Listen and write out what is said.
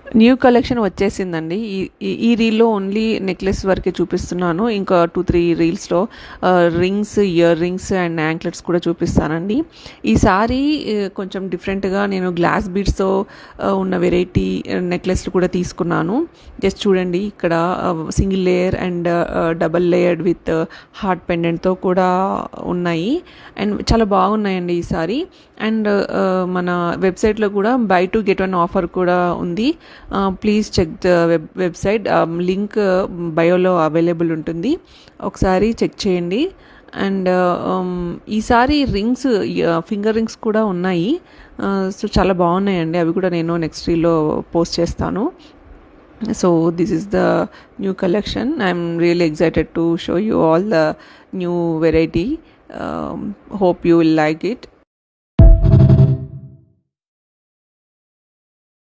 New collection వచ్చేసిందండి. ఈ ఈ ఈ రీల్‌లో ఓన్లీ నెక్లెస్ వరకే చూపిస్తున్నాను. ఇంకా 2, 3 రీల్స్‌లో rings, ear rings and anklets కూడా చూపిస్తానండి. ఈసారి కొంచెం డిఫరెంట్‌గా నేను గ్లాస్ బీడ్స్‌తో ఉన్న వెరైటీ నెక్లెస్‌లు కూడా తీసుకున్నాను. జస్ట్ చూడండి, ఇక్కడ single layer and double layered with heart పెండెంట్‌తో కూడా ఉన్నాయి. అండ్ చాలా బాగున్నాయండి ఈసారి. అండ్ మన వెబ్సైట్లో కూడా బై 2 గెట్ 1 ఆఫర్ కూడా ఉంది. Please check the website. Link బయోలో అవైలబుల్ ఉంటుంది, ఒకసారి చెక్ చేయండి. అండ్ ఈసారి రింగ్స్, ఫింగర్ రింగ్స్ కూడా ఉన్నాయి. సో చాలా బాగున్నాయండి, అవి కూడా నేను నెక్స్ట్ రీల్లో పోస్ట్ చేస్తాను. So this is the new collection. I'm really excited to show you all the new variety. Hope you will like it.